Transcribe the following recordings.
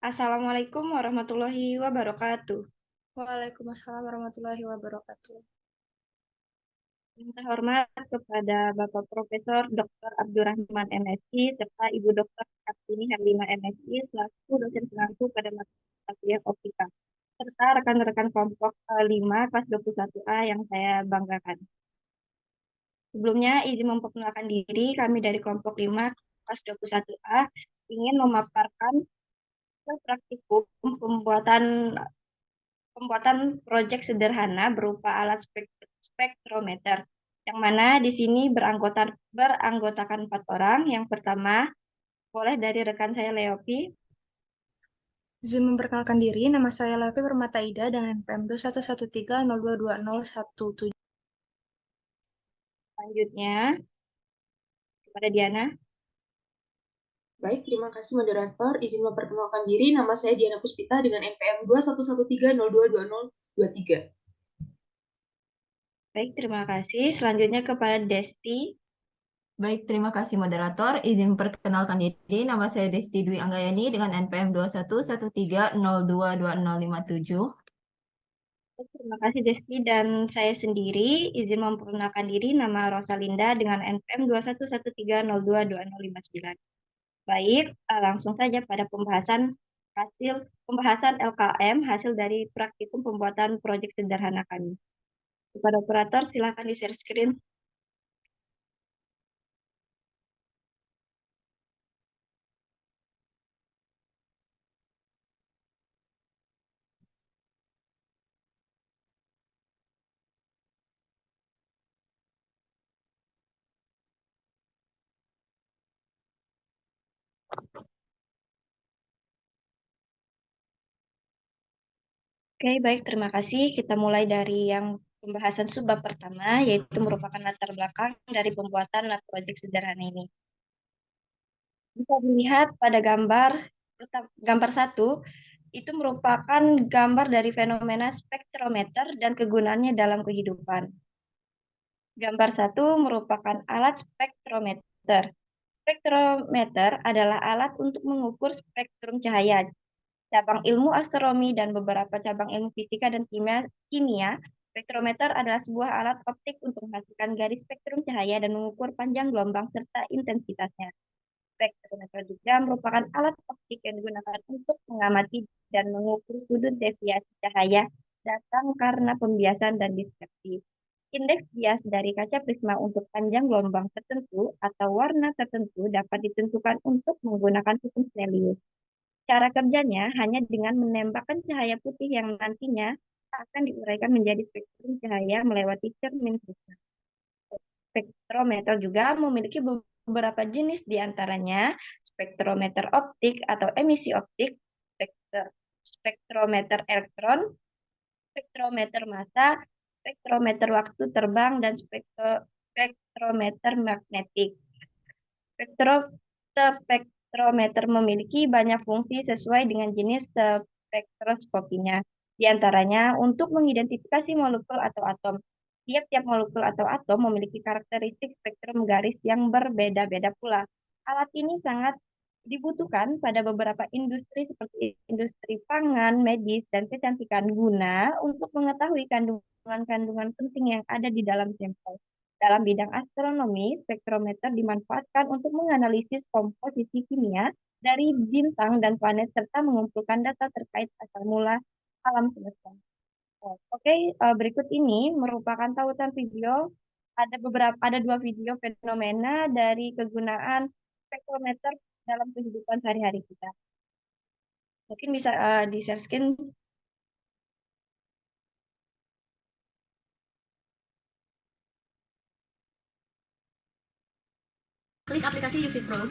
Assalamualaikum warahmatullahi wabarakatuh. Waalaikumsalam warahmatullahi wabarakatuh. Minta hormat kepada Bapak Profesor Dr. Abdurrahman MSI serta Ibu Dr. Kartini Herlina MSI selaku dosen pengangku pada mata kuliah Optika serta rekan-rekan kelompok 5 kelas 21A yang saya banggakan. Sebelumnya izin memperkenalkan diri, kami dari kelompok 5 kelas 21A ingin memaparkan praktikum pembuatan pembuatan proyek sederhana berupa alat spektrometer, yang mana di sini beranggotakan 4 orang. Yang pertama, boleh dari rekan saya Leopi. Izin memperkenalkan diri, nama saya Levi Permata Ida dengan NPM 2113022017. Selanjutnya, kepada Diana. Baik, terima kasih moderator. Izin memperkenalkan diri, nama saya Diana Puspita dengan NPM 2113022023. Baik, terima kasih. Selanjutnya kepada Desti. Baik, terima kasih moderator. Izin memperkenalkan diri, nama saya Desti Dwi Anggayani dengan NPM 2113022057. Terima kasih Desti, dan saya sendiri izin memperkenalkan diri, nama Rosalinda dengan NPM 2113022059. Baik, langsung saja pada pembahasan LKM hasil dari praktikum pembuatan proyek sederhana kami. Kepada operator, silakan di share screen. Oke, baik, terima kasih. Kita mulai dari yang pembahasan subbab pertama, yaitu merupakan latar belakang dari pembuatan proyek sederhana ini. Bisa dilihat pada gambar 1, itu merupakan gambar dari fenomena spektrometer dan kegunaannya dalam kehidupan. Gambar 1 merupakan alat spektrometer. Spektrometer adalah alat untuk mengukur spektrum cahaya. Cabang ilmu astronomi dan beberapa cabang ilmu fisika dan kimia, spektrometer adalah sebuah alat optik untuk menghasilkan garis spektrum cahaya dan mengukur panjang gelombang serta intensitasnya. Spektrometer juga merupakan alat optik yang digunakan untuk mengamati dan mengukur sudut deviasi cahaya datang karena pembiasan dan dispersi. Indeks bias dari kaca prisma untuk panjang gelombang tertentu atau warna tertentu dapat ditentukan untuk menggunakan hukum Snellius. Cara kerjanya hanya dengan menembakkan cahaya putih yang nantinya akan diuraikan menjadi spektrum cahaya melewati cermin prisma. Spektrometer juga memiliki beberapa jenis, diantaranya spektrometer optik atau emisi optik, spektrometer elektron, spektrometer massa, spektrometer waktu terbang, dan spektrometer magnetik. Spektrometer memiliki banyak fungsi sesuai dengan jenis spektroskopinya. Di antaranya untuk mengidentifikasi molekul atau atom. Tiap-tiap molekul atau atom memiliki karakteristik spektrum garis yang berbeda-beda pula. Alat ini sangat dibutuhkan pada beberapa industri seperti industri pangan, medis, dan kecantikan guna untuk mengetahui kandungan-kandungan penting yang ada di dalam sampel. Dalam bidang astronomi, spektrometer dimanfaatkan untuk menganalisis komposisi kimia dari bintang dan planet serta mengumpulkan data terkait asal mula alam semesta. Oke, berikut ini merupakan tautan video. Ada 2 video fenomena dari kegunaan spektrometer dalam kehidupan sehari-hari kita. Mungkin bisa di share screen. Klik aplikasi UV Pro.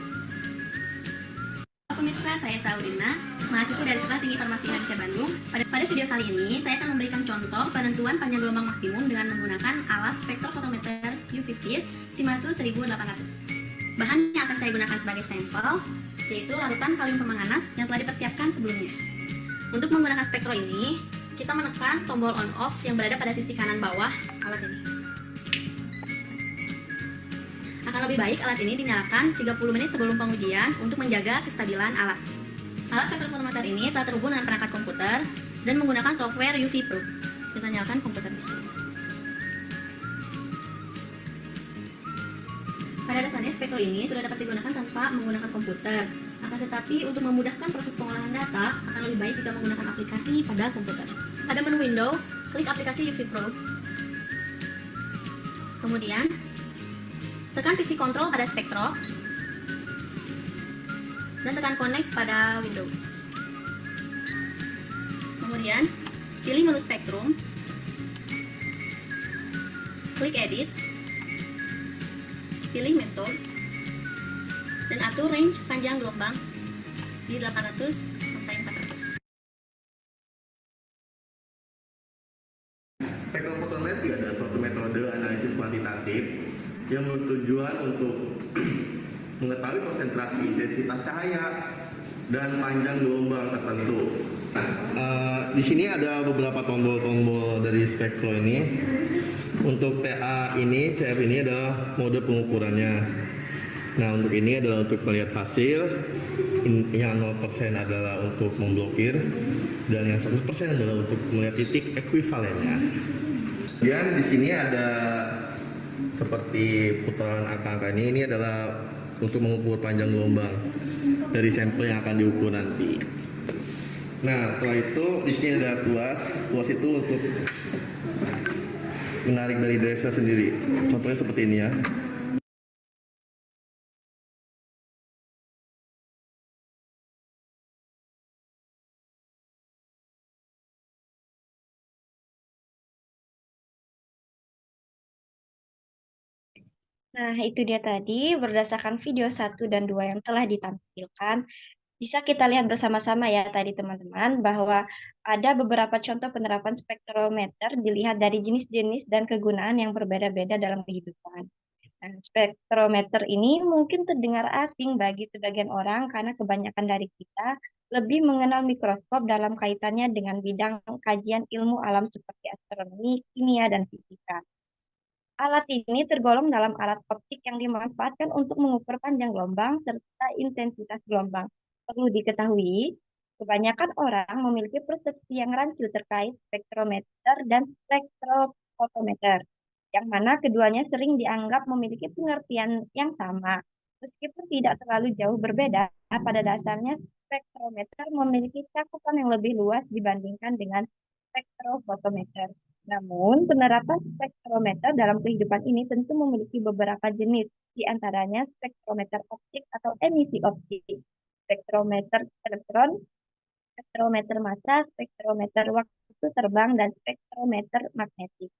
Pemirsa, saya Saurina, mahasiswa dari Sekolah Tinggi Farmasi Indonesia Bandung. Pada video kali ini, saya akan memberikan contoh penentuan panjang gelombang maksimum dengan menggunakan alat spektrofotometer UV-Vis Shimadzu 1800. Bahan yang akan saya gunakan sebagai sampel yaitu larutan kalium permanganat yang telah dipersiapkan sebelumnya. Untuk menggunakan spektro ini, kita menekan tombol on/off yang berada pada sisi kanan bawah alat ini. Akan lebih baik alat ini dinyalakan 30 menit sebelum pengujian untuk menjaga kestabilan alat. Alat spektrofotometer ini telah terhubung dengan perangkat komputer dan menggunakan software UV Pro. Kita nyalakan komputernya. Pada dasarnya spektro ini sudah dapat digunakan tanpa menggunakan komputer. Akan tetapi untuk memudahkan proses pengolahan data akan lebih baik jika menggunakan aplikasi pada komputer. Pada menu window, klik aplikasi UV Pro. Kemudian, tekan PC Control pada spektro dan tekan Connect pada window. Kemudian, pilih menu spektrum, klik Edit, pilih Method, dan atur range panjang gelombang di 800 sampai 400. Spektrofotometri adalah suatu metode analisis kuantitatif yang bertujuan untuk mengetahui konsentrasi intensitas cahaya dan panjang gelombang tertentu. Di sini ada beberapa tombol-tombol dari spektro ini. Untuk TA ini, CF ini adalah mode pengukurannya. Nah, untuk ini adalah untuk melihat hasil. Yang 0% adalah untuk memblokir, dan yang 100% adalah untuk melihat titik ekuivalennya. Dan di sini ada seperti putaran angka-angka ini adalah untuk mengukur panjang gelombang dari sampel yang akan diukur nanti. Nah, setelah itu di sini ada tuas. Tuas itu untuk menarik dari driver sendiri. Contohnya seperti ini ya. Nah, itu dia tadi berdasarkan video 1 dan 2 yang telah ditampilkan. Bisa kita lihat bersama-sama ya tadi teman-teman bahwa ada beberapa contoh penerapan spektrometer dilihat dari jenis-jenis dan kegunaan yang berbeda-beda dalam kehidupan. Nah, spektrometer ini mungkin terdengar asing bagi sebagian orang karena kebanyakan dari kita lebih mengenal mikroskop dalam kaitannya dengan bidang kajian ilmu alam seperti astronomi, kimia, dan fisika. Alat ini tergolong dalam alat optik yang dimanfaatkan untuk mengukur panjang gelombang serta intensitas gelombang. Perlu diketahui, kebanyakan orang memiliki persepsi yang rancu terkait spektrometer dan spektrofotometer, yang mana keduanya sering dianggap memiliki pengertian yang sama. Meskipun tidak terlalu jauh berbeda, pada dasarnya spektrometer memiliki cakupan yang lebih luas dibandingkan dengan spektrofotometer. Namun, penerapan spektrometer dalam kehidupan ini tentu memiliki beberapa jenis, di antaranya spektrometer optik atau emisi optik, spektrometer elektron, spektrometer massa, spektrometer waktu terbang, dan spektrometer magnetik.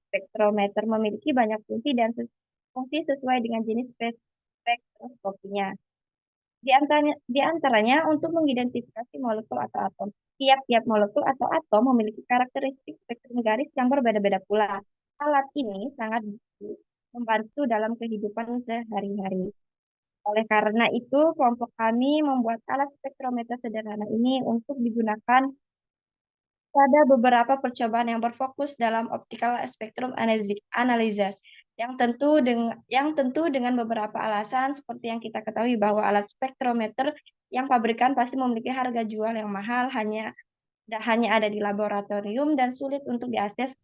Spektrometer memiliki banyak fungsi dan fungsi sesuai dengan jenis spektroskopinya. Di antaranya untuk mengidentifikasi molekul atau atom. Tiap-tiap molekul atau atom memiliki karakteristik spektrum garis yang berbeda-beda pula. Alat ini sangat membantu dalam kehidupan sehari-hari. Oleh karena itu, kelompok kami membuat alat spektrometer sederhana ini untuk digunakan pada beberapa percobaan yang berfokus dalam optical spectrum analyzer yang tentu dengan beberapa alasan seperti yang kita ketahui bahwa alat spektrometer yang pabrikan pasti memiliki harga jual yang mahal hanya ada di laboratorium dan sulit diakses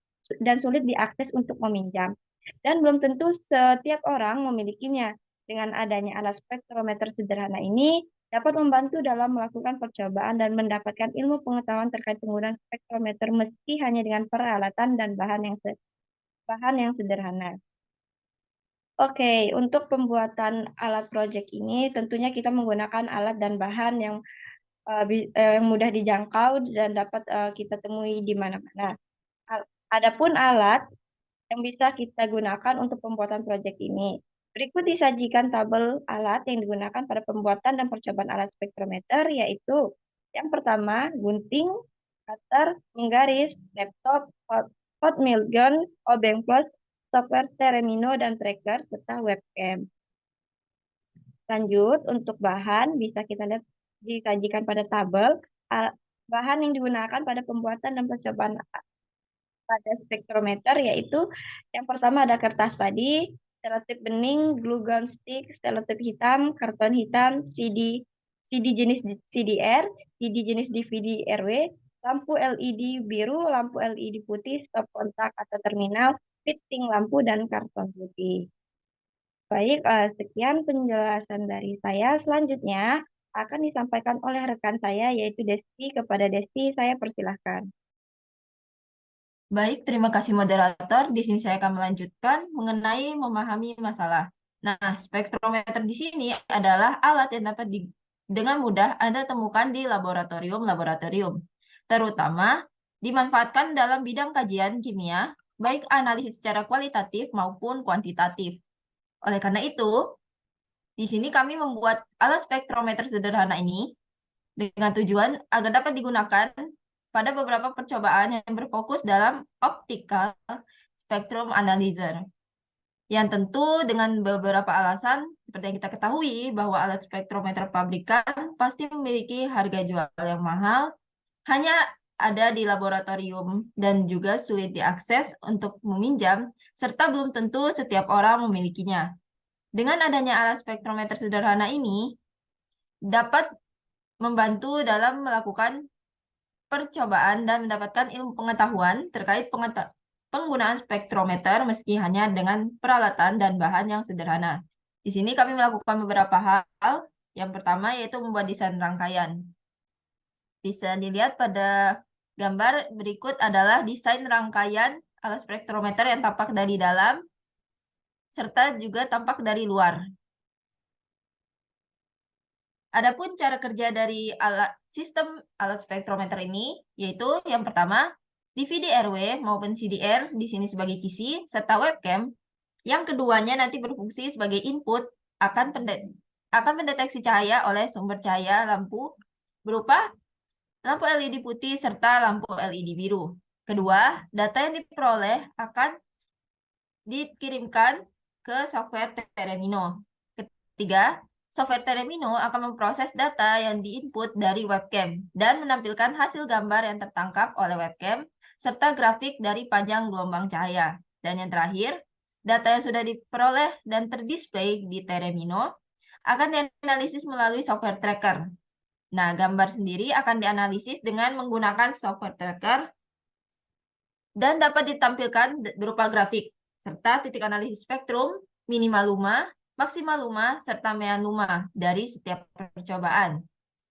untuk meminjam. Dan belum tentu setiap orang memilikinya. Dengan adanya alat spektrometer sederhana ini dapat membantu dalam melakukan percobaan dan mendapatkan ilmu pengetahuan terkait penggunaan spektrometer meski hanya dengan peralatan dan bahan yang sederhana. Oke, untuk pembuatan alat project ini tentunya kita menggunakan alat dan bahan yang mudah dijangkau dan dapat kita temui di mana-mana. Adapun alat yang bisa kita gunakan untuk pembuatan proyek ini. Berikut disajikan tabel alat yang digunakan pada pembuatan dan percobaan alat spektrometer, yaitu yang pertama, gunting, cutter, penggaris, laptop, hot mil gun, obeng plus, software Teremino dan tracker, serta webcam. Lanjut, untuk bahan bisa kita lihat disajikan pada tabel. Bahan yang digunakan pada pembuatan dan percobaan pada spektrometer yaitu yang pertama ada kertas padi, selotip bening, glue gun stick, selotip hitam, karton hitam, CD jenis CDR, CD jenis DVD RW, lampu LED biru, lampu LED putih, stop kontak atau terminal, fitting lampu, dan karton putih. Baik, sekian penjelasan dari saya. Selanjutnya akan disampaikan oleh rekan saya, yaitu Desti. Kepada Desti, saya persilahkan. Baik, terima kasih moderator. Di sini saya akan melanjutkan mengenai memahami masalah. Nah, spektrometer di sini adalah alat yang dapat dengan mudah Anda temukan di laboratorium-laboratorium, terutama dimanfaatkan dalam bidang kajian kimia, baik analisis secara kualitatif maupun kuantitatif. Oleh karena itu, di sini kami membuat alat spektrometer sederhana ini dengan tujuan agar dapat digunakan pada beberapa percobaan yang berfokus dalam optical spectrum analyzer. Yang tentu dengan beberapa alasan, seperti yang kita ketahui bahwa alat spektrometer pabrikan pasti memiliki harga jual yang mahal, hanya ada di laboratorium dan juga sulit diakses untuk meminjam, serta belum tentu setiap orang memilikinya. Dengan adanya alat spektrometer sederhana ini, dapat membantu dalam melakukan percobaan dan mendapatkan ilmu pengetahuan terkait penggunaan spektrometer meski hanya dengan peralatan dan bahan yang sederhana. Di sini kami melakukan beberapa hal. Yang pertama yaitu membuat desain rangkaian. Bisa dilihat pada gambar berikut adalah desain rangkaian alat spektrometer yang tampak dari dalam serta juga tampak dari luar. Adapun cara kerja dari sistem alat spektrometer ini, yaitu yang pertama, DVD RW maupun CDR di sini sebagai kisi, serta webcam. Yang keduanya nanti berfungsi sebagai input akan mendeteksi cahaya oleh sumber cahaya lampu berupa lampu LED putih serta lampu LED biru. Kedua, data yang diperoleh akan dikirimkan ke software Teremino. Ketiga, software Teremino akan memproses data yang diinput dari webcam dan menampilkan hasil gambar yang tertangkap oleh webcam serta grafik dari panjang gelombang cahaya. Dan yang terakhir, data yang sudah diperoleh dan terdisplay di Teremino akan dianalisis melalui software tracker. Nah, gambar sendiri akan dianalisis dengan menggunakan software tracker dan dapat ditampilkan berupa grafik serta titik analisis spektrum, minimal luma, maksimal luma, serta mean luma dari setiap percobaan.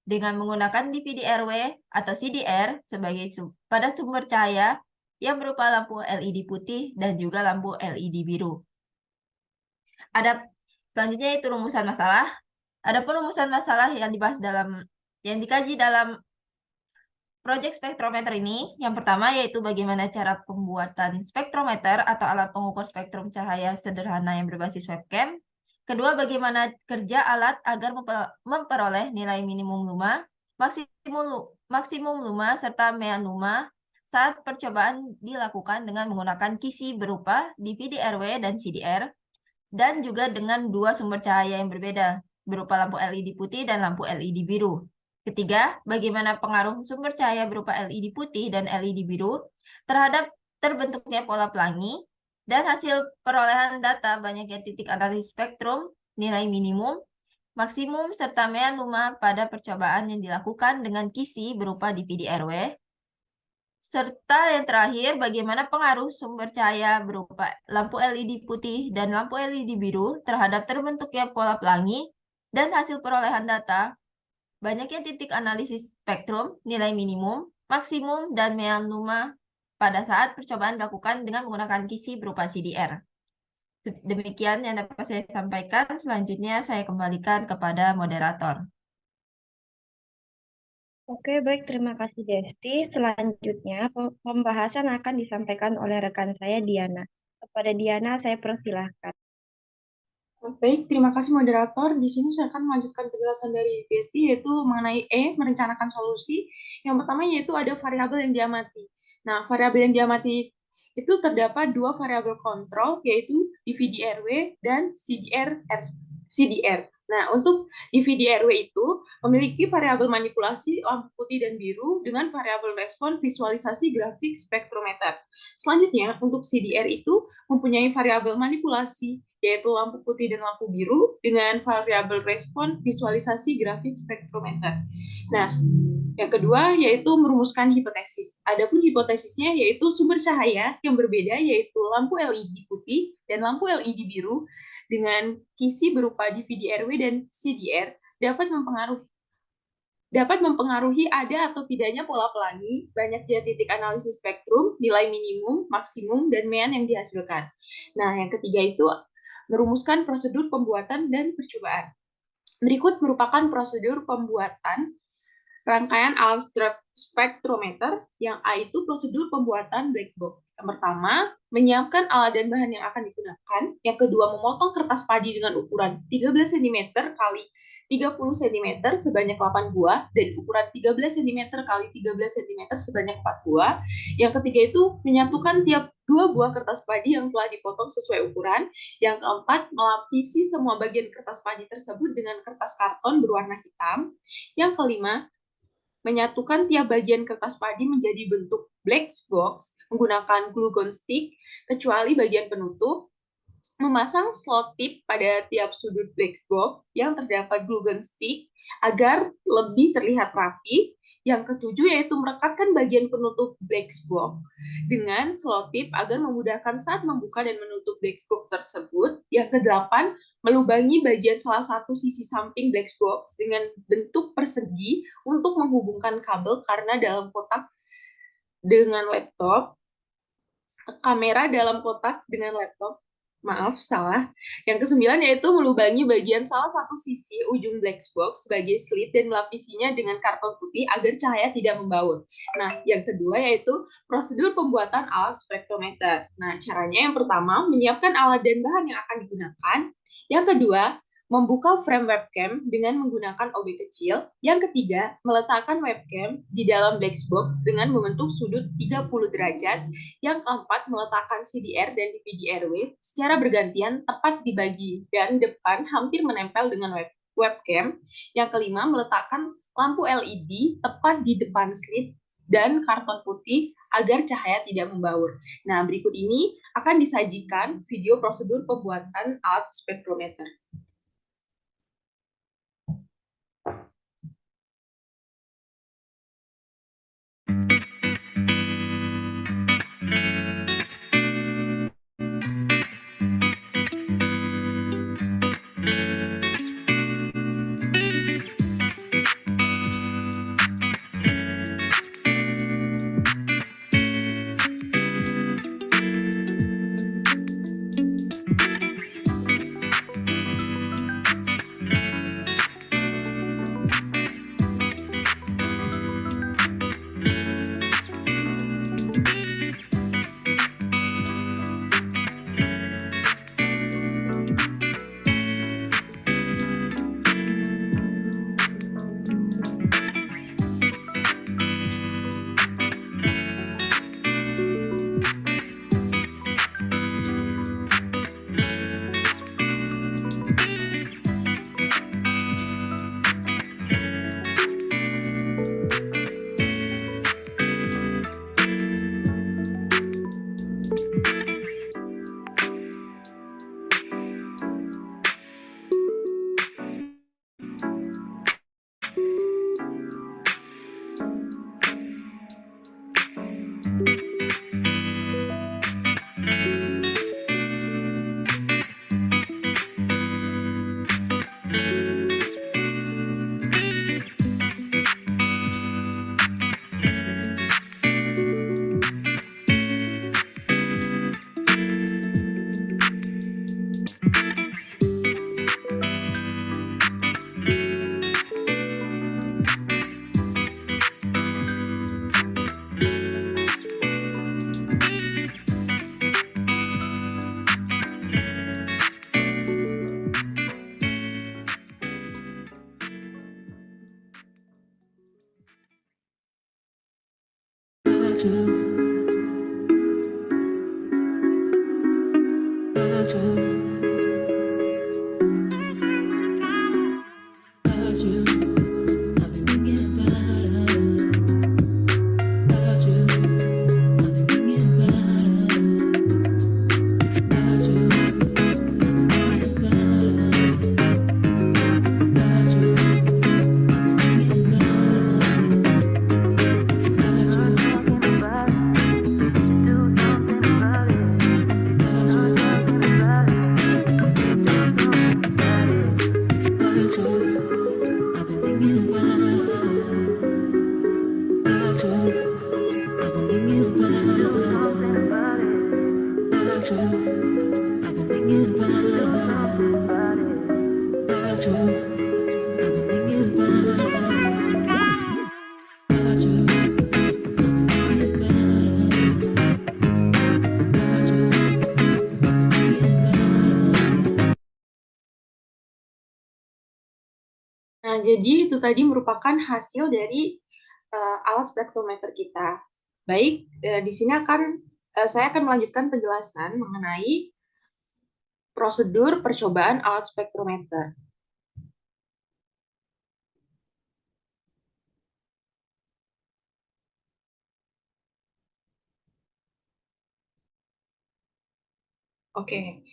Dengan menggunakan DVD RW atau CDR sebagai pada sumber cahaya yang berupa lampu LED putih dan juga lampu LED biru. Selanjutnya itu rumusan masalah. Ada rumusan masalah yang dikaji dalam proyek spektrometer ini. Yang pertama yaitu bagaimana cara pembuatan spektrometer atau alat pengukur spektrum cahaya sederhana yang berbasis webcam. Kedua, bagaimana kerja alat agar memperoleh nilai minimum luma, maksimum luma, serta mean luma saat percobaan dilakukan dengan menggunakan kisi berupa DVD RW dan CDR, dan juga dengan dua sumber cahaya yang berbeda, berupa lampu LED putih dan lampu LED biru. Ketiga, bagaimana pengaruh sumber cahaya berupa LED putih dan LED biru terhadap terbentuknya pola pelangi, dan hasil perolehan data banyaknya titik analisis spektrum, nilai minimum, maksimum, serta mean luma pada percobaan yang dilakukan dengan kisi berupa DVD RW. Serta yang terakhir, bagaimana pengaruh sumber cahaya berupa lampu LED putih dan lampu LED biru terhadap terbentuknya pola pelangi, dan hasil perolehan data banyaknya titik analisis spektrum, nilai minimum, maksimum, dan mean luma pada saat percobaan dilakukan dengan menggunakan kisi berupa CDR. Demikian yang dapat saya sampaikan. Selanjutnya saya kembalikan kepada moderator. Oke, baik. Terima kasih, Desti. Selanjutnya, pembahasan akan disampaikan oleh rekan saya, Diana. Kepada Diana, saya persilahkan. Baik, terima kasih moderator. Di sini saya akan melanjutkan penjelasan dari Desti, yaitu mengenai merencanakan solusi. Yang pertama yaitu ada variabel yang diamati. Nah, variabel yang diamati itu terdapat dua variabel kontrol, yaitu DVD RW dan CDR CDR. Nah, untuk di VDRW itu memiliki variabel manipulasi lampu putih dan biru dengan variabel respon visualisasi grafik spektrometer. Selanjutnya, untuk CDR itu mempunyai variabel manipulasi, yaitu lampu putih dan lampu biru dengan variabel respon visualisasi grafik spektrometer. Nah, yang kedua yaitu merumuskan hipotesis. Adapun hipotesisnya yaitu sumber cahaya yang berbeda yaitu lampu LED putih dan lampu LED biru dengan kisi berupa DVD-RW dan CDR dapat mempengaruhi ada atau tidaknya pola pelangi, banyaknya titik analisis spektrum, nilai minimum, maksimum, dan mean yang dihasilkan. Nah, yang ketiga itu merumuskan prosedur pembuatan dan percobaan. Berikut merupakan prosedur pembuatan rangkaian alat spektrometer. Yang A itu prosedur pembuatan black box. Yang pertama, menyiapkan alat dan bahan yang akan digunakan. Yang kedua, memotong kertas padi dengan ukuran 13 cm kali 30 cm sebanyak 8 buah dan ukuran 13 cm kali 13 cm sebanyak 4 buah. Yang ketiga itu menyatukan tiap 2 buah kertas padi yang telah dipotong sesuai ukuran. Yang keempat, melapisi semua bagian kertas padi tersebut dengan kertas karton berwarna hitam. Yang kelima, menyatukan tiap bagian kertas padi menjadi bentuk black box menggunakan glue gun stick, kecuali bagian penutup. Memasang slot tip pada tiap sudut black box yang terdapat glue gun stick agar lebih terlihat rapi. Yang ketujuh yaitu merekatkan bagian penutup black box dengan slot tip agar memudahkan saat membuka dan menutup black box tersebut. Yang kedelapan, melubangi bagian salah satu sisi samping black box dengan bentuk persegi untuk menghubungkan kabel karena dalam kotak dengan laptop, kamera dalam kotak dengan laptop. Maaf, salah. Yang kesembilan yaitu melubangi bagian salah satu sisi ujung black box sebagai slit dan melapisinya dengan karton putih agar cahaya tidak membaur. Nah, yang kedua yaitu prosedur pembuatan alat spektrometer. Nah, caranya yang pertama, menyiapkan alat dan bahan yang akan digunakan. Yang kedua, membuka frame webcam dengan menggunakan OB kecil. Yang ketiga, meletakkan webcam di dalam black box dengan membentuk sudut 30 derajat. Yang keempat, meletakkan CDR dan DVD-RW secara bergantian tepat di bagian depan hampir menempel dengan webcam. Yang kelima, meletakkan lampu LED tepat di depan slit dan karton putih agar cahaya tidak membaur. Nah, berikut ini akan disajikan video prosedur pembuatan alat spektrometer. Nah, jadi itu tadi merupakan hasil dari alat spektrometer kita. Baik, di sini saya akan melanjutkan penjelasan mengenai prosedur percobaan alat spektrometer. Oke,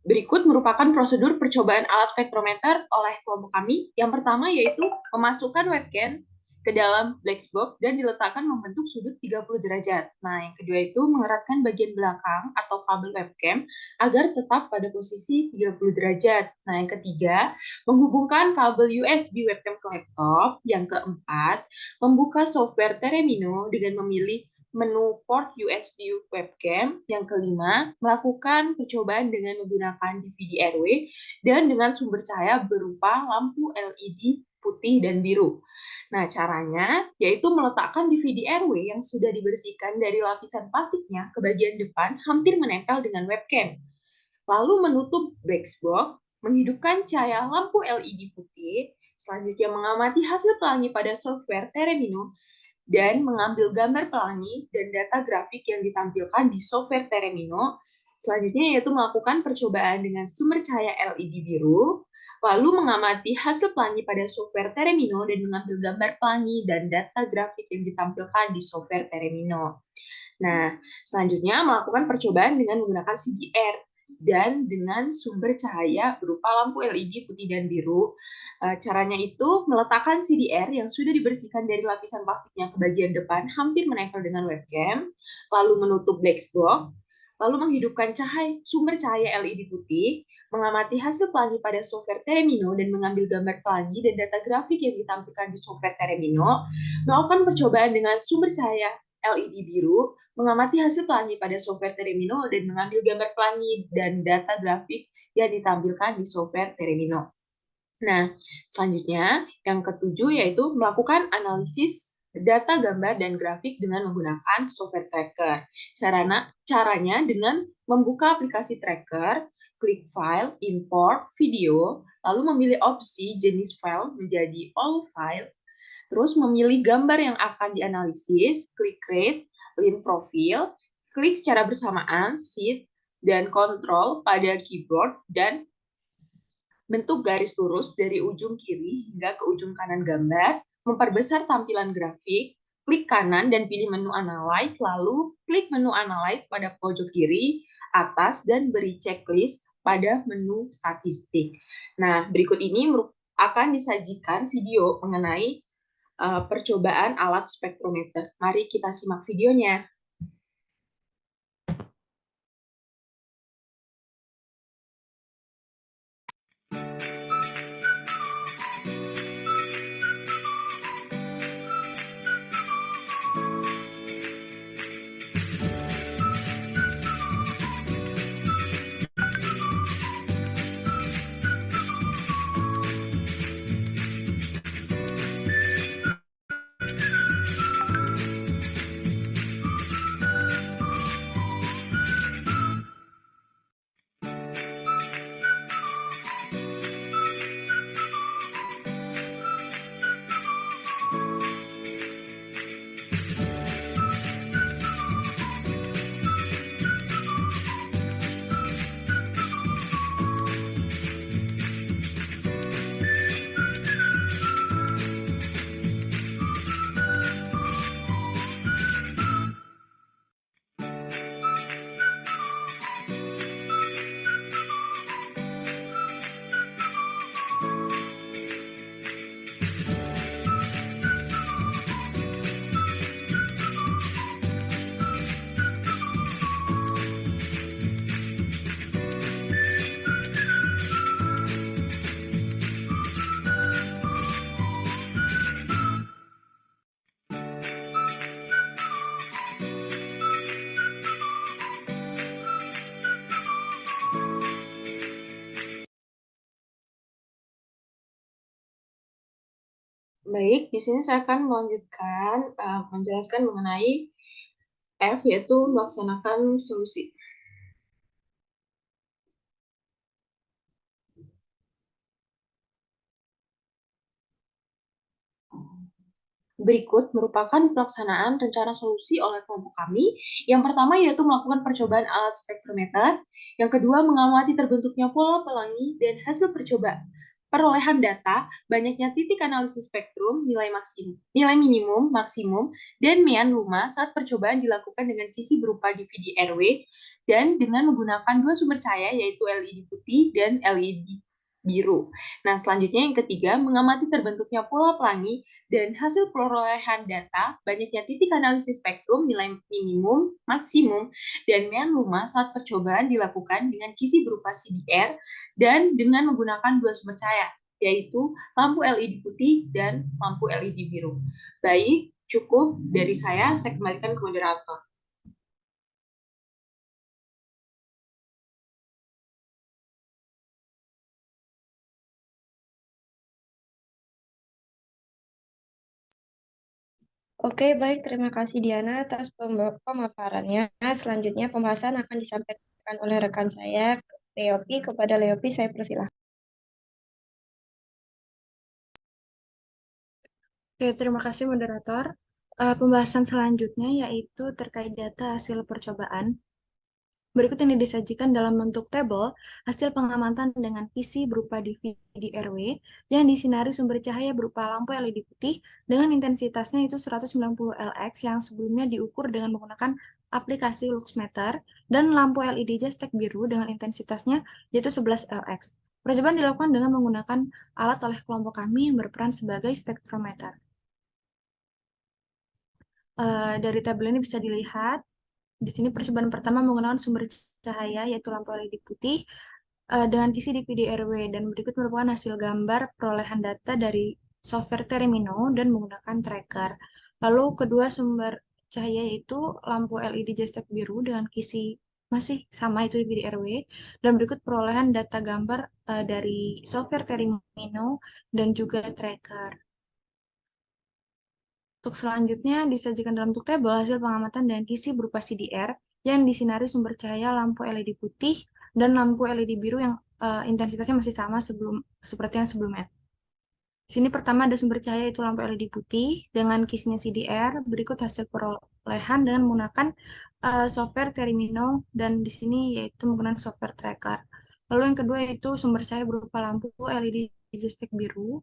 berikut merupakan prosedur percobaan alat spektrometer oleh kelompok kami. Yang pertama yaitu memasukkan webcam ke dalam black box dan diletakkan membentuk sudut 30 derajat. Nah, yang kedua itu mengeratkan bagian belakang atau kabel webcam agar tetap pada posisi 30 derajat. Nah, yang ketiga, menghubungkan kabel USB webcam ke laptop. Yang keempat, membuka software Teremino dengan memilih menu port USB webcam. Yang kelima, melakukan percobaan dengan menggunakan DVD RW dan dengan sumber cahaya berupa lampu LED putih dan biru. Nah, caranya yaitu meletakkan DVD RW yang sudah dibersihkan dari lapisan plastiknya ke bagian depan hampir menempel dengan webcam. Lalu menutup black box, menghidupkan cahaya lampu LED putih, selanjutnya mengamati hasil pelangi pada software Teremino, dan mengambil gambar pelangi dan data grafik yang ditampilkan di software Teremino. Selanjutnya yaitu melakukan percobaan dengan sumber cahaya LED biru, lalu mengamati hasil pelangi pada software Teremino dan mengambil gambar pelangi dan data grafik yang ditampilkan di software Teremino. Nah, selanjutnya melakukan percobaan dengan menggunakan CDR dan dengan sumber cahaya berupa lampu LED putih dan biru. Caranya itu meletakkan CDR yang sudah dibersihkan dari lapisan plastiknya ke bagian depan hampir menempel dengan webcam, lalu menutup black box, lalu menghidupkan sumber cahaya LED putih, mengamati hasil pelangi pada software Teremino dan mengambil gambar pelangi dan data grafik yang ditampilkan di software Teremino, melakukan percobaan dengan sumber cahaya LED biru, mengamati hasil pelangi pada software Teremino dan mengambil gambar pelangi dan data grafik yang ditampilkan di software Teremino. Nah, selanjutnya yang ketujuh yaitu melakukan analisis data gambar dan grafik dengan menggunakan software tracker. Caranya dengan membuka aplikasi tracker, klik file, import video, lalu memilih opsi jenis file menjadi all file, terus memilih gambar yang akan dianalisis, klik create, link profile, klik secara bersamaan shift dan control pada keyboard dan bentuk garis lurus dari ujung kiri hingga ke ujung kanan gambar, memperbesar tampilan grafik, klik kanan dan pilih menu Analyze, lalu klik menu Analyze pada pojok kiri atas dan beri checklist pada menu statistik. Nah, berikut ini akan disajikan video mengenai percobaan alat spektrometer. Mari kita simak videonya. Baik, di sini saya akan melanjutkan menjelaskan mengenai F, yaitu melaksanakan solusi. Berikut merupakan pelaksanaan rencana solusi oleh kelompok kami. Yang pertama yaitu melakukan percobaan alat spektrometer. Yang kedua mengamati terbentuknya pola pelangi dan hasil percobaan. Perolehan data, banyaknya titik analisis spektrum, nilai minimum, maksimum, dan mean luma saat percobaan dilakukan dengan kisi berupa DVD RW dan dengan menggunakan dua sumber cahaya yaitu LED putih dan LED biru. Nah, selanjutnya yang ketiga, mengamati terbentuknya pola pelangi dan hasil perolehan data, banyaknya titik analisis spektrum, nilai minimum, maksimum, dan mean luma saat percobaan dilakukan dengan kisi berupa CDR dan dengan menggunakan dua sumber cahaya, yaitu lampu LED putih dan lampu LED biru. Baik, cukup dari saya kembalikan ke moderator. Oke, baik. Terima kasih Diana atas pemaparannya. Selanjutnya pembahasan akan disampaikan oleh rekan saya, Leopi. Kepada Leopi, saya persilahkan. Oke, terima kasih moderator. Pembahasan selanjutnya yaitu terkait data hasil percobaan. Berikut ini disajikan dalam bentuk tabel hasil pengamatan dengan visi berupa DVD RW yang disinari sumber cahaya berupa lampu LED putih dengan intensitasnya itu 190 lx yang sebelumnya diukur dengan menggunakan aplikasi Luxmeter dan lampu LED Jastek biru dengan intensitasnya yaitu 11 lx. Percobaan dilakukan dengan menggunakan alat oleh kelompok kami yang berperan sebagai spektrometer. Dari tabel ini bisa dilihat di sini percobaan pertama menggunakan sumber cahaya yaitu lampu LED putih dengan kisi DVD RW dan berikut merupakan hasil gambar perolehan data dari software Termino dan menggunakan tracker. Lalu kedua sumber cahaya yaitu lampu LED Jastek biru dengan kisi masih sama itu DVD RW dan berikut perolehan data gambar dari software Termino dan juga tracker. Untuk selanjutnya disajikan dalam bentuk tabel hasil pengamatan dan kisi berupa CDR yang disinari sumber cahaya lampu LED putih dan lampu LED biru yang intensitasnya masih sama seperti yang sebelumnya. Di sini pertama ada sumber cahaya itu lampu LED putih dengan kisinya CDR, berikut hasil perolehan dengan menggunakan software Termino dan di sini yaitu menggunakan software tracker. Lalu yang kedua yaitu sumber cahaya berupa lampu LED Jastek biru,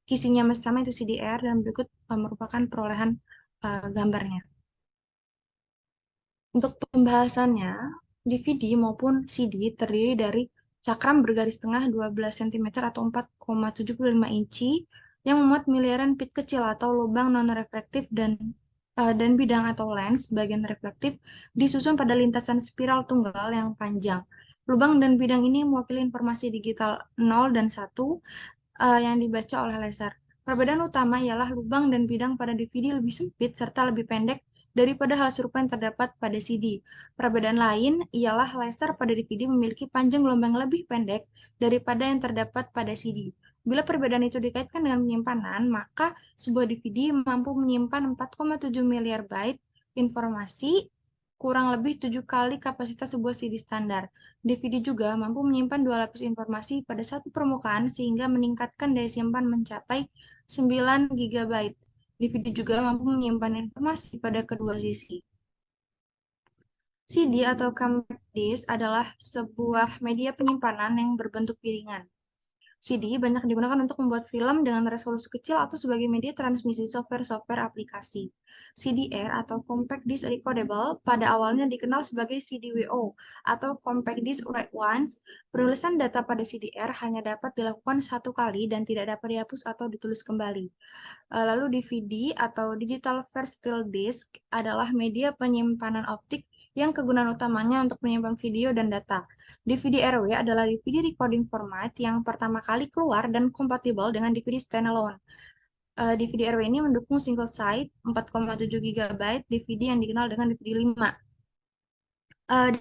kisinya masih sama itu CDR dan berikut merupakan perolehan gambarnya. Untuk pembahasannya, DVD maupun CD terdiri dari cakram bergaris tengah 12 cm atau 4,75 inci yang memuat miliaran pit kecil atau lubang non-reflektif dan bidang atau lens bagian reflektif disusun pada lintasan spiral tunggal yang panjang. Lubang dan bidang ini mewakili informasi digital 0 dan 1 yang dibaca oleh laser. Perbedaan utama ialah lubang dan bidang pada DVD lebih sempit serta lebih pendek daripada hal serupa yang terdapat pada CD. Perbedaan lain ialah laser pada DVD memiliki panjang gelombang lebih pendek daripada yang terdapat pada CD. Bila perbedaan itu dikaitkan dengan penyimpanan, maka sebuah DVD mampu menyimpan 4,7 miliar byte informasi kurang lebih 7 kali kapasitas sebuah CD standar. DVD juga mampu menyimpan 2 lapis informasi pada satu permukaan sehingga meningkatkan daya simpan mencapai 9 GB. DVD juga mampu menyimpan informasi pada kedua sisi. CD atau compact disc adalah sebuah media penyimpanan yang berbentuk piringan. CD banyak digunakan untuk membuat film dengan resolusi kecil atau sebagai media transmisi software-software aplikasi. CDR atau Compact Disc Recordable pada awalnya dikenal sebagai CDWO atau Compact Disc Write Once. Penulisan data pada CDR hanya dapat dilakukan satu kali dan tidak dapat dihapus atau ditulis kembali. Lalu DVD atau Digital Versatile Disc adalah media penyimpanan optik yang kegunaan utamanya untuk menyimpan video dan data. DVD RW adalah DVD recording format yang pertama kali keluar dan kompatibel dengan DVD standalone. DVD RW ini mendukung single site 4,7 GB DVD yang dikenal dengan DVD 5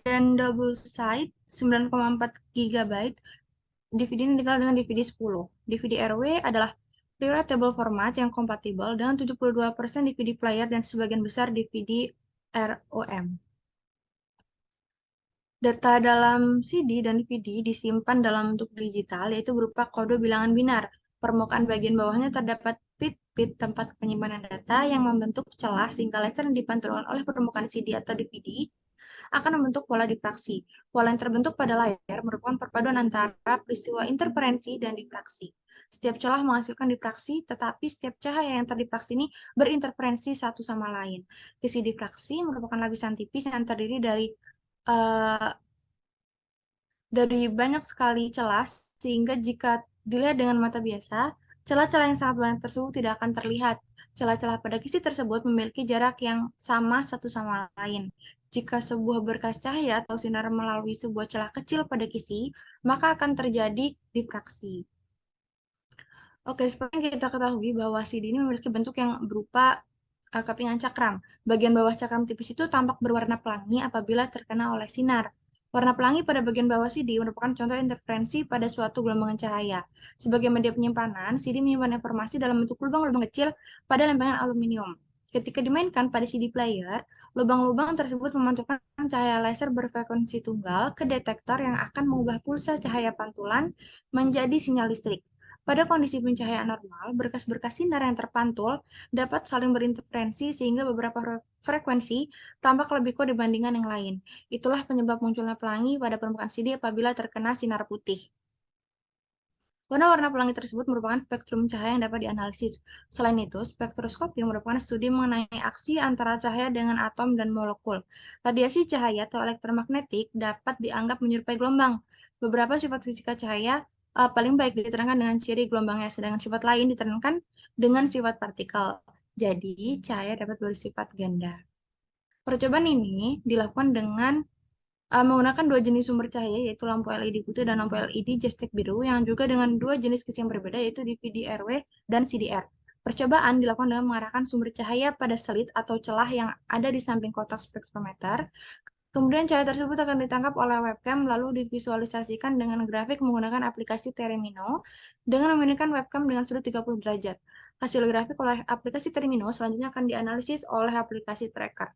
dan double site 9,4 GB DVD ini dikenal dengan DVD 10. DVD RW adalah readable format yang kompatibel dengan 72% DVD player dan sebagian besar DVD ROM. Data dalam CD dan DVD disimpan dalam bentuk digital, yaitu berupa kode bilangan binar. Permukaan bagian bawahnya terdapat pit-pit tempat penyimpanan data yang membentuk celah sehingga laser yang dipantulkan oleh permukaan CD atau DVD akan membentuk pola difraksi. Pola yang terbentuk pada layar merupakan perpaduan antara peristiwa interferensi dan difraksi. Setiap celah menghasilkan difraksi, tetapi setiap cahaya yang terdifraksi ini berinterferensi satu sama lain. Sisi difraksi merupakan lapisan tipis yang terdiri uh, dari banyak sekali celah, sehingga jika dilihat dengan mata biasa, celah-celah yang sangat banyak tersebut tidak akan terlihat. Celah-celah pada kisi tersebut memiliki jarak yang sama satu sama lain. Jika sebuah berkas cahaya atau sinar melalui sebuah celah kecil pada kisi, maka akan terjadi difraksi. Oke, seperti yang kita ketahui bahwa CD ini memiliki bentuk yang berupa kepingan cakram. Bagian bawah cakram tipis itu tampak berwarna pelangi apabila terkena oleh sinar. Warna pelangi pada bagian bawah CD merupakan contoh interferensi pada suatu gelombang cahaya. Sebagai media penyimpanan, CD menyimpan informasi dalam bentuk lubang-lubang kecil pada lempengan aluminium. Ketika dimainkan pada CD player, lubang-lubang tersebut memantulkan cahaya laser berfrekuensi tunggal ke detektor yang akan mengubah pulsa cahaya pantulan menjadi sinyal listrik. Pada kondisi pencahayaan normal, berkas-berkas sinar yang terpantul dapat saling berinterferensi sehingga beberapa frekuensi tampak lebih kuat dibandingkan yang lain. Itulah penyebab munculnya pelangi pada permukaan CD apabila terkena sinar putih. Warna-warna pelangi tersebut merupakan spektrum cahaya yang dapat dianalisis. Selain itu, spektroskopi merupakan studi mengenai aksi antara cahaya dengan atom dan molekul. Radiasi cahaya atau elektromagnetik dapat dianggap menyerupai gelombang. Beberapa sifat fisika cahaya paling baik diterangkan dengan ciri gelombangnya, sedangkan sifat lain diterangkan dengan sifat partikel. Jadi, cahaya dapat bersifat ganda. Percobaan ini dilakukan dengan menggunakan dua jenis sumber cahaya, yaitu lampu LED putih dan lampu LED gestek biru, yang juga dengan dua jenis kisi yang berbeda, yaitu DVD-RW dan CDR. Percobaan dilakukan dengan mengarahkan sumber cahaya pada selit atau celah yang ada di samping kotak spektrometer. Kemudian cahaya tersebut akan ditangkap oleh webcam, lalu divisualisasikan dengan grafik menggunakan aplikasi Termino dengan memindahkan webcam dengan sudut 30 derajat. Hasil grafik oleh aplikasi Termino selanjutnya akan dianalisis oleh aplikasi Tracker.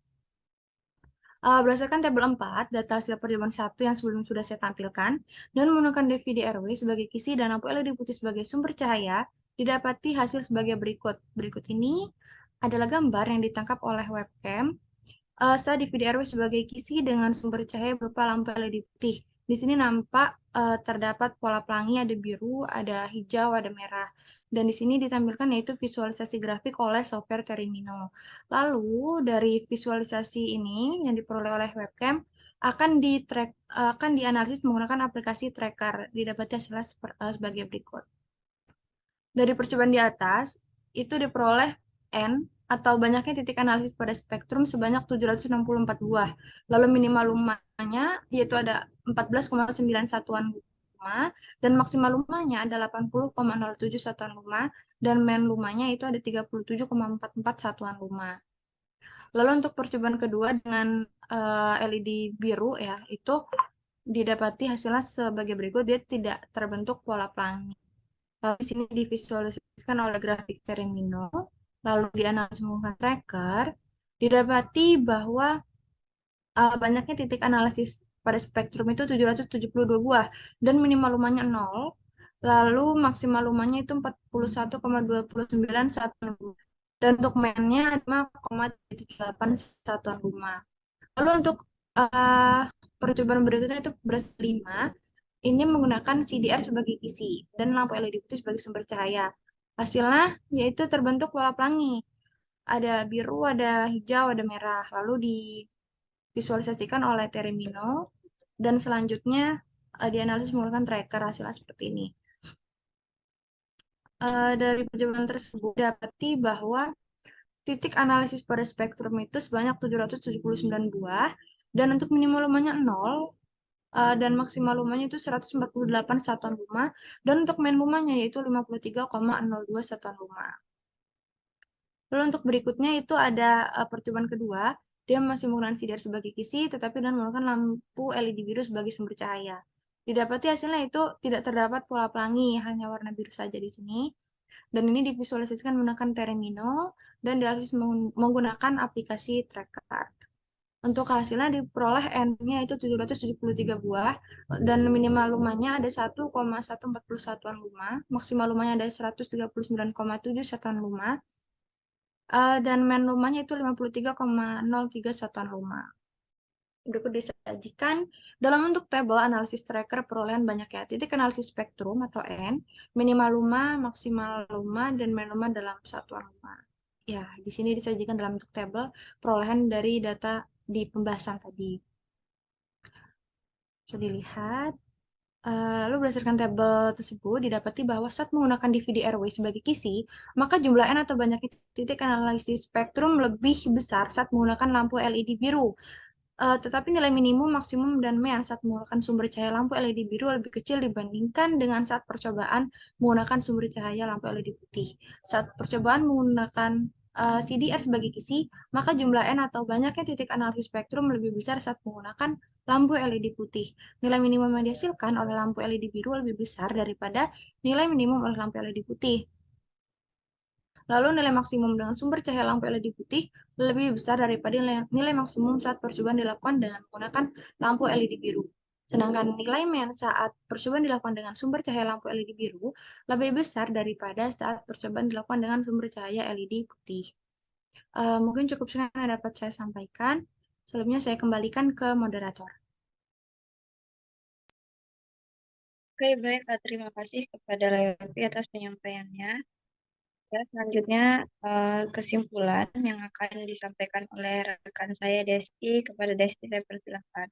Berdasarkan tabel 4, data hasil percobaan 1 yang sebelumnya sudah saya tampilkan, dan menggunakan DVD-RW sebagai kisi dan lampu LED putih sebagai sumber cahaya, didapati hasil sebagai berikut. Berikut ini adalah gambar yang ditangkap oleh webcam saat DVD-RW sebagai kisi dengan sumber cahaya berupa lampu LED putih. Di sini nampak terdapat pola pelangi, ada biru, ada hijau, ada merah. Dan di sini ditampilkan yaitu visualisasi grafik oleh software Termino. Lalu dari visualisasi ini yang diperoleh oleh webcam akan dianalisis menggunakan aplikasi Tracker. Didapati hasilnya sebagai berikut. Dari percobaan di atas, itu diperoleh N atau banyaknya titik analisis pada spektrum sebanyak 764 buah. Lalu minimal lumanya yaitu ada 14,9 satuan luma dan maksimal lumanya ada 80,07 satuan luma dan min lumanya itu ada 37,44 satuan luma. Lalu untuk percobaan kedua dengan LED biru ya, itu didapati hasilnya sebagai berikut, dia tidak terbentuk pola pelangi. Lalu di sini divisualisasikan oleh grafik Termino, lalu dianalisis menggunakan tracker, didapati bahwa banyaknya titik analisis pada spektrum itu 772 buah, dan minimal lumanya 0, lalu maksimal lumanya itu 41,29 satuan luma, dan untuk min-nya 5,78 satuan luma. Lalu untuk percobaan berikutnya itu beras 5, ini menggunakan CDR sebagai kisi dan lampu LED putih sebagai sumber cahaya. Hasilnya yaitu terbentuk pola pelangi. Ada biru, ada hijau, ada merah. Lalu divisualisasikan oleh Termino dan selanjutnya dianalisis menggunakan tracker. Hasilnya seperti ini. Dari percobaan tersebut dapati bahwa titik analisis pada spektrum itu sebanyak 779 buah dan untuk minimal lumanya 0 dan maksimal lumanya itu 148 satuan luma, dan untuk min lumanya yaitu 53,02 satuan luma. Lalu untuk berikutnya itu ada percobaan kedua, dia masih menggunakan CDR sebagai kisi, tetapi dan menggunakan lampu LED biru sebagai sumber cahaya. Didapati hasilnya itu tidak terdapat pola pelangi, hanya warna biru saja di sini. Dan ini divisualisasikan menggunakan Termino dan dianalisis menggunakan aplikasi Tracker. Untuk hasilnya diperoleh N-nya itu 773 buah dan minimal lumanya ada 1,141 satuan luma, maksimal lumanya ada 139,7 satuan luma, dan main lumanya itu 53,03 satuan luma. Berikut disajikan dalam bentuk tabel analisis tracker perolehan banyaknya titik analisis spektrum atau N, minimal luma, maksimal luma, dan main luma dalam satuan luma. Ya, di sini disajikan dalam bentuk tabel perolehan dari data di pembahasan tadi. Bisa dilihat. Lalu berdasarkan tabel tersebut didapati bahwa saat menggunakan DVD RW sebagai kisi, maka jumlah N atau banyaknya titik analisis spektrum lebih besar saat menggunakan lampu LED biru. Tetapi nilai minimum, maksimum, dan mean saat menggunakan sumber cahaya lampu LED biru lebih kecil dibandingkan dengan saat percobaan menggunakan sumber cahaya lampu LED putih. Saat percobaan menggunakan CDR sebagai kisi, maka jumlah N atau banyaknya titik analisis spektrum lebih besar saat menggunakan lampu LED putih. Nilai minimum yang dihasilkan oleh lampu LED biru lebih besar daripada nilai minimum oleh lampu LED putih. Lalu nilai maksimum dengan sumber cahaya lampu LED putih lebih besar daripada nilai maksimum saat percobaan dilakukan dengan menggunakan lampu LED biru. Sedangkan nilai mean saat percobaan dilakukan dengan sumber cahaya lampu LED biru lebih besar daripada saat percobaan dilakukan dengan sumber cahaya LED putih. Mungkin cukup sekian yang dapat saya sampaikan. Sebelumnya saya kembalikan ke moderator. Oke, baik. Terima kasih kepada Levi atas penyampaiannya. Ya, selanjutnya kesimpulan yang akan disampaikan oleh rekan saya Desti. Kepada Desti saya persilahkan.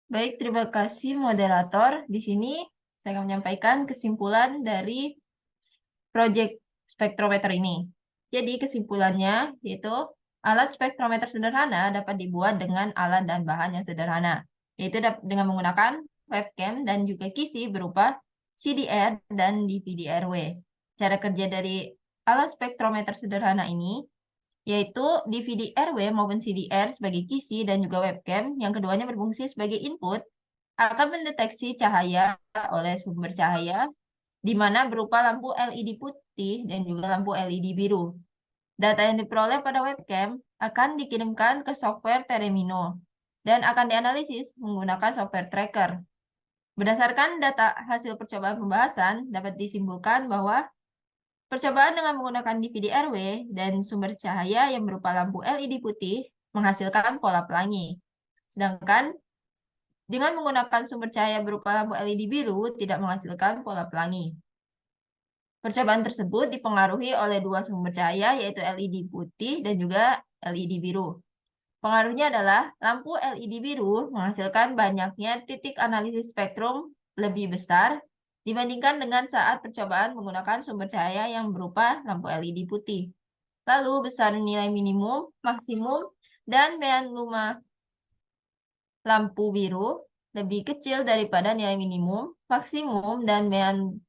Baik, terima kasih moderator. Di sini saya akan menyampaikan kesimpulan dari proyek spektrometer ini. Jadi kesimpulannya yaitu alat spektrometer sederhana dapat dibuat dengan alat dan bahan yang sederhana, yaitu dengan menggunakan webcam dan juga kisi berupa CDR dan DVD-RW. Cara kerja dari alat spektrometer sederhana ini yaitu DVD-RW maupun CDR sebagai kisi dan juga webcam yang keduanya berfungsi sebagai input akan mendeteksi cahaya oleh sumber cahaya di mana berupa lampu LED putih dan juga lampu LED biru. Data yang diperoleh pada webcam akan dikirimkan ke software Termino dan akan dianalisis menggunakan software tracker. Berdasarkan data hasil percobaan pembahasan, dapat disimpulkan bahwa percobaan dengan menggunakan DVD-RW dan sumber cahaya yang berupa lampu LED putih menghasilkan pola pelangi. Sedangkan dengan menggunakan sumber cahaya berupa lampu LED biru tidak menghasilkan pola pelangi. Percobaan tersebut dipengaruhi oleh dua sumber cahaya yaitu LED putih dan juga LED biru. Pengaruhnya adalah lampu LED biru menghasilkan banyaknya titik analisis spektrum lebih besar dibandingkan dengan saat percobaan menggunakan sumber cahaya yang berupa lampu LED putih. Lalu besar nilai minimum, maksimum, dan mean luma lampu biru lebih kecil daripada nilai minimum, maksimum, dan mean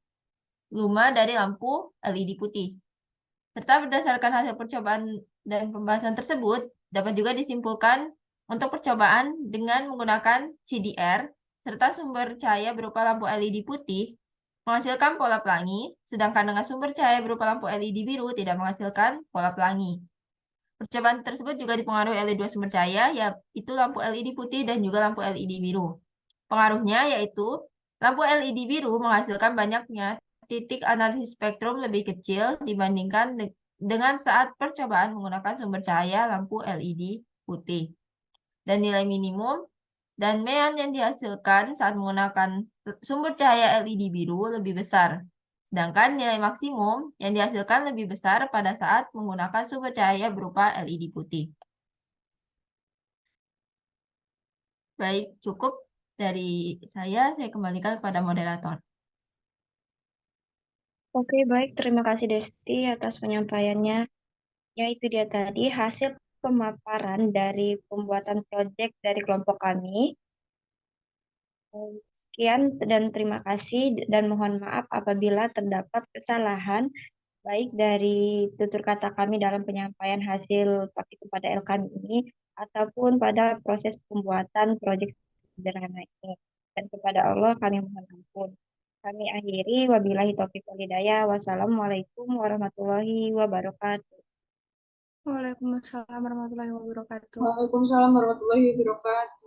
luma dari lampu LED putih. Serta berdasarkan hasil percobaan dan pembahasan tersebut, dapat juga disimpulkan untuk percobaan dengan menggunakan CDR serta sumber cahaya berupa lampu LED putih menghasilkan pola pelangi, sedangkan dengan sumber cahaya berupa lampu LED biru tidak menghasilkan pola pelangi. Percobaan tersebut juga dipengaruhi oleh dua sumber cahaya, yaitu lampu LED putih dan juga lampu LED biru. Pengaruhnya yaitu lampu LED biru menghasilkan banyaknya titik analisis spektrum lebih kecil dibandingkan dengan saat percobaan menggunakan sumber cahaya lampu LED putih. Dan nilai minimum dan mean yang dihasilkan saat menggunakan sumber cahaya LED biru lebih besar. Sedangkan nilai maksimum yang dihasilkan lebih besar pada saat menggunakan sumber cahaya berupa LED putih. Baik, cukup dari saya kembalikan kepada moderator. Oke, baik. Terima kasih Desti atas penyampaiannya. Ya, itu dia tadi hasil pemaparan dari pembuatan proyek dari kelompok kami. Sekian dan terima kasih dan mohon maaf apabila terdapat kesalahan baik dari tutur kata kami dalam penyampaian hasil topik kepada LK ini ataupun pada proses pembuatan proyek sederhana ini. Dan kepada Allah kami mohon ampun. Kami akhiri, wabillahi taufiq wal hidayah. Wassalamualaikum warahmatullahi wabarakatuh. Waalaikumsalam warahmatullahi wabarakatuh. Waalaikumsalam warahmatullahi wabarakatuh.